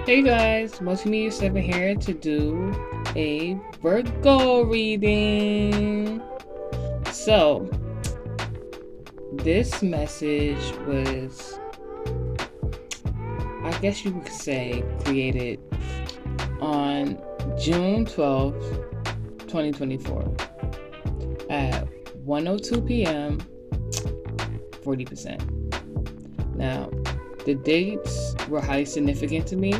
Hey guys, Multimedia 7 here to do a Virgo reading. So, this message was, I guess you could say, created on June 12th, 2024 at 1:02 p.m., 40%. Now, the dates were highly significant to me.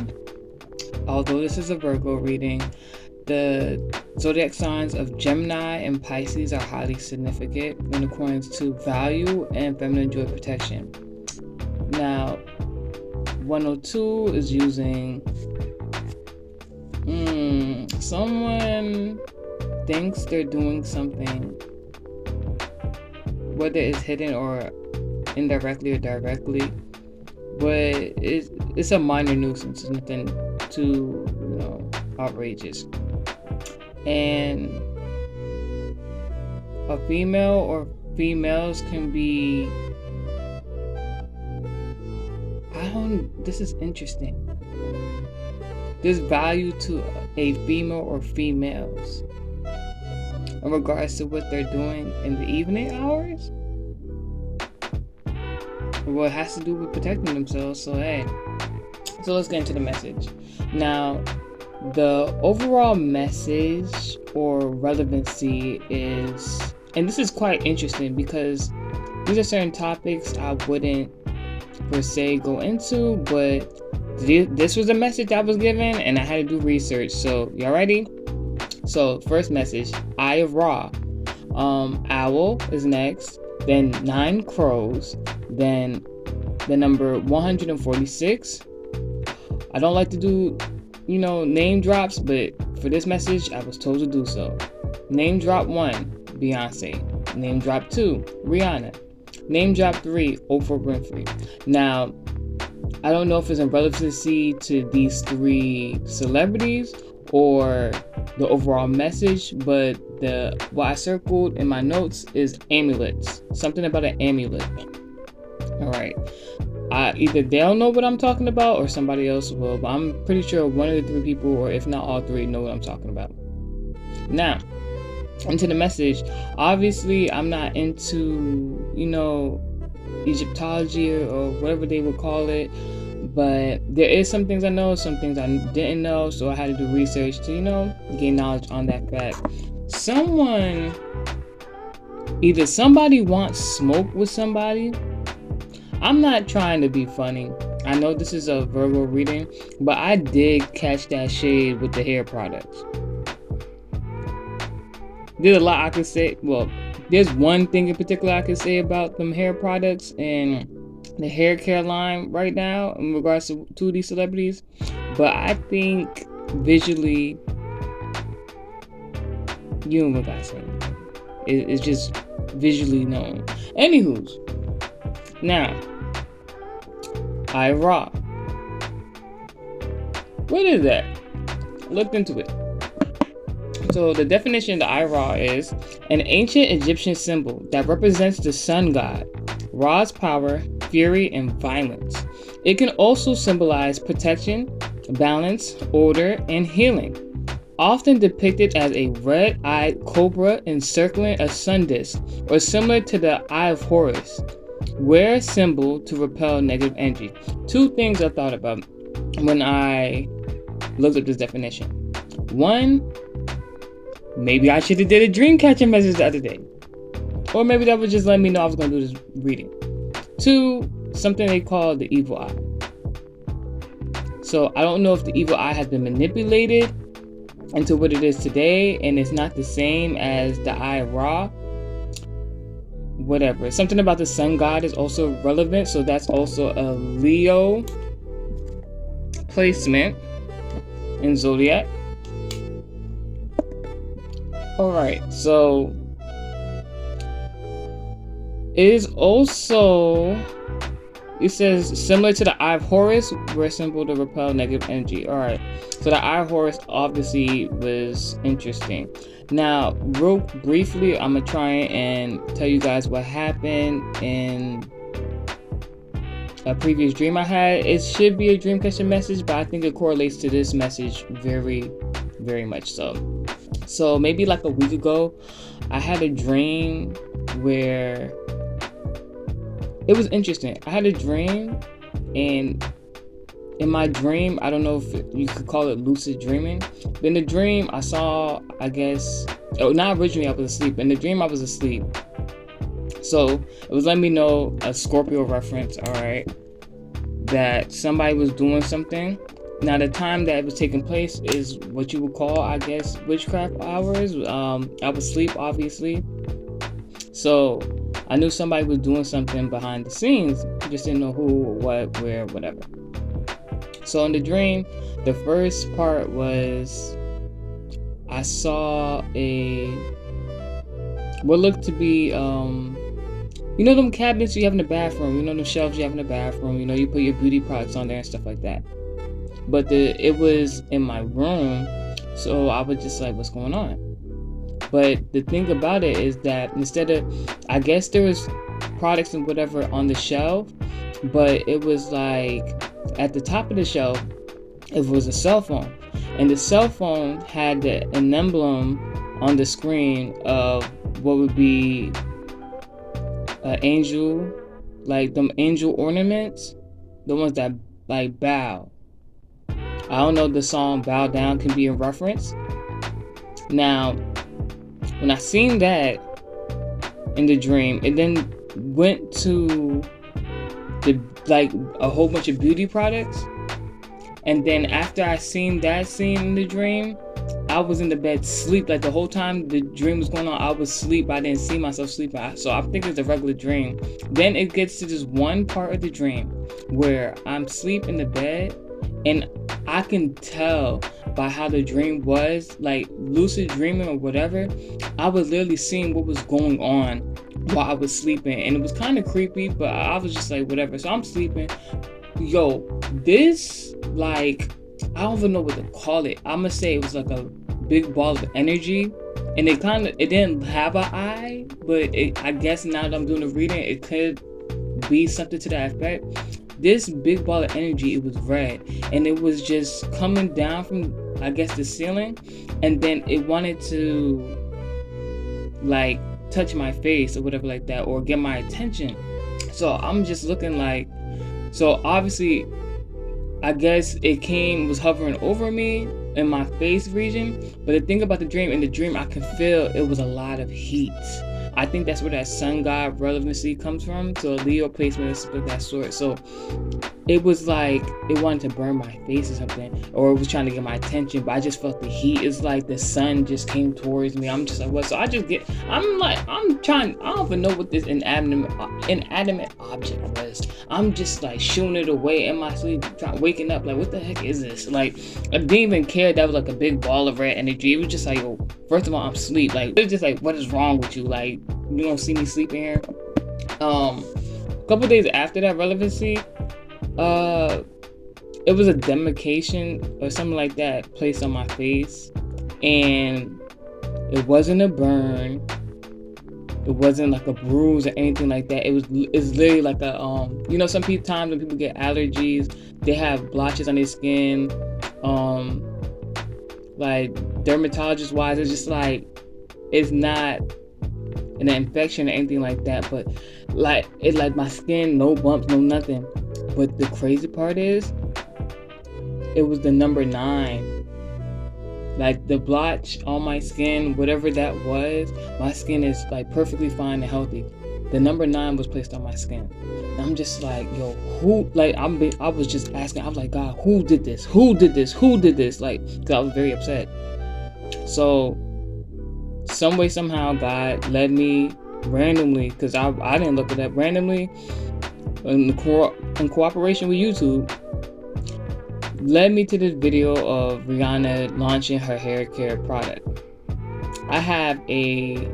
Although this is a Virgo reading, the zodiac signs of Gemini and Pisces are highly significant when it comes to value and feminine joy protection. Now, 102 is using someone thinks they're doing something, whether it's hidden or indirectly or directly, but it's a minor nuisance. It's nothing too outrageous. And a female or females can be, this is interesting. There's value to a female or females in regards to what they're doing in the evening hours. Well, it has to do with protecting themselves. So let's get into the message. Now, the overall message or relevancy is, and this is quite interesting because these are certain topics I wouldn't per se go into, but this was a message I was given and I had to do research. So y'all ready? So first message, Eye of Ra. Owl is next, then 9 crows, then the number 146. I don't like to do, name drops, but for this message, I was told to do so. Name drop 1, Beyonce. Name drop 2, Rihanna. Name drop 3, Oprah Winfrey. Now, I don't know if it's in relevancy to these 3 celebrities or the overall message, but what I circled in my notes is amulets. Something about an amulet. All right. Either they'll know what I'm talking about or somebody else will, but I'm pretty sure one of the 3 people, or if not all 3, know what I'm talking about. Now, into the message. Obviously, I'm not into, Egyptology or whatever they would call it, but there is some things I know, some things I didn't know, so I had to do research to, gain knowledge on that fact. Either somebody wants smoke with somebody. I'm not trying to be funny. I know this is a Virgo reading, but I did catch that shade with the hair products. There's a lot I could say. Well, there's one thing in particular I could say about them hair products and the hair care line right now in regards to these celebrities. But I think visually, you know what I say. It's just visually known. Anywho's. Now, Eye of Ra. What is that? Looked into it. So the definition of the Eye of Ra is an ancient Egyptian symbol that represents the sun god, Ra's power, fury, and violence. It can also symbolize protection, balance, order, and healing. Often depicted as a red-eyed cobra encircling a sun disk, or similar to the Eye of Horus, rare symbol to repel negative energy. 2 things I thought about when I looked up this definition. 1, maybe I should have did a dream catching message the other day. Or maybe that would just let me know I was going to do this reading. 2, something they call the evil eye. So I don't know if the evil eye has been manipulated into what it is today, and it's not the same as the Eye of Ra. Whatever. Something about the sun god is also relevant, so that's also a Leo placement in zodiac. Alright, so it is also, it says similar to the Eye of Horus, rare symbol to repel negative energy. Alright, so the Eye of Horus obviously was interesting. Now, real briefly, I'm gonna try and tell you guys what happened in a previous dream I had. It should be a dream catcher message, but I think it correlates to this message very, very much so. So maybe like a week ago, I had a dream where it was interesting. I had a dream, and in my dream, I don't know if you could call it lucid dreaming, but in the dream I saw, not originally I was asleep. In the dream I was asleep. So it was letting me know, a Scorpio reference, alright, that somebody was doing something. Now the time that it was taking place is what you would call, I guess, witchcraft hours. I was asleep, obviously. So I knew somebody was doing something behind the scenes. Just didn't know who, what, where, whatever. So in the dream, the first part was I saw what looked to be, you know them cabinets you have in the bathroom, you know them shelves you have in the bathroom, you know, you put your beauty products on there and stuff like that. But it was in my room, so I was just like, what's going on? But the thing about it is that instead of, I guess there was products and whatever on the shelf, but it was like at the top of the shelf, it was a cell phone. And the cell phone had an emblem on the screen of what would be an angel, like them angel ornaments, the ones that like bow. I don't know if the song Bow Down can be in reference. Now, when I seen that in the dream, it then went to like a whole bunch of beauty products. And then after I seen that scene in the dream, I was in the bed sleep. Like the whole time the dream was going on, I was asleep. I didn't see myself sleeping. So I think it's a regular dream. Then it gets to this one part of the dream where I'm asleep in the bed, and I can tell by how the dream was, like lucid dreaming or whatever. I was literally seeing what was going on while I was sleeping, and it was kind of creepy, but I was just like, whatever. So I'm sleeping. Yo, this, like, I don't even know what to call it. I'm gonna say it was like a big ball of energy, and it didn't have an eye, but I guess now that I'm doing the reading, it could be something to that effect. This big ball of energy, it was red, and it was just coming down from, I guess, the ceiling, and then it wanted to like touch my face or whatever like that, or get my attention. So I'm just looking like, so obviously I guess it was hovering over me in my face region. But the thing about the dream, in the dream I could feel it was a lot of heat. I think that's where that sun god relevancy comes from. So Leo placement is of that sort. So it was like it wanted to burn my face or something, or it was trying to get my attention, but I just felt the heat. It's like the sun just came towards me. I'm just like, what? So I don't even know what this inanimate object was. I'm just like shooing it away in my sleep, waking up like, what the heck is this? Like, I didn't even care that was like a big ball of red energy. It was just like, yo, first of all, I'm asleep. Like, it was just like, what is wrong with you? Like, you don't see me sleeping here? A couple days after that relevancy, it was a demarcation or something like that placed on my face, and it wasn't a burn, it wasn't like a bruise or anything like that. It's literally like a you know, times when people get allergies, they have blotches on their skin, like dermatologist wise, it's just like, it's not an infection or anything like that, but like my skin, no bumps, no nothing. But the crazy part is, it was the number 9. Like the blotch on my skin, whatever that was, my skin is like perfectly fine and healthy. The number 9 was placed on my skin. And I'm just like, yo, who? Like I was just asking. I was like, God, who did this? Who did this? Who did this? Like, because I was very upset. So some way, somehow, God led me randomly, because I didn't look it up, randomly in cooperation with YouTube, led me to this video of Rihanna launching her hair care product. I have a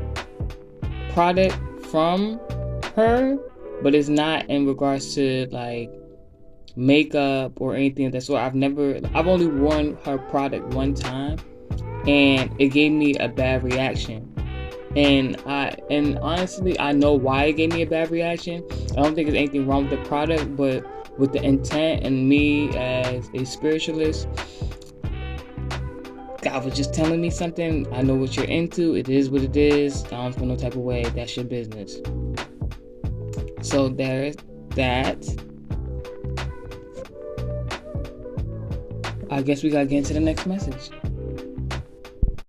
product from her, but it's not in regards to like makeup or anything of that sort. I've only worn her product one time, and it gave me a bad reaction. And honestly, I know why it gave me a bad reaction. I don't think there's anything wrong with the product, but with the intent, and me as a spiritualist, God was just telling me something. I know what you're into. It is what it is. I don't feel no type of way. That's your business. So there's that. I guess we gotta get into the next message.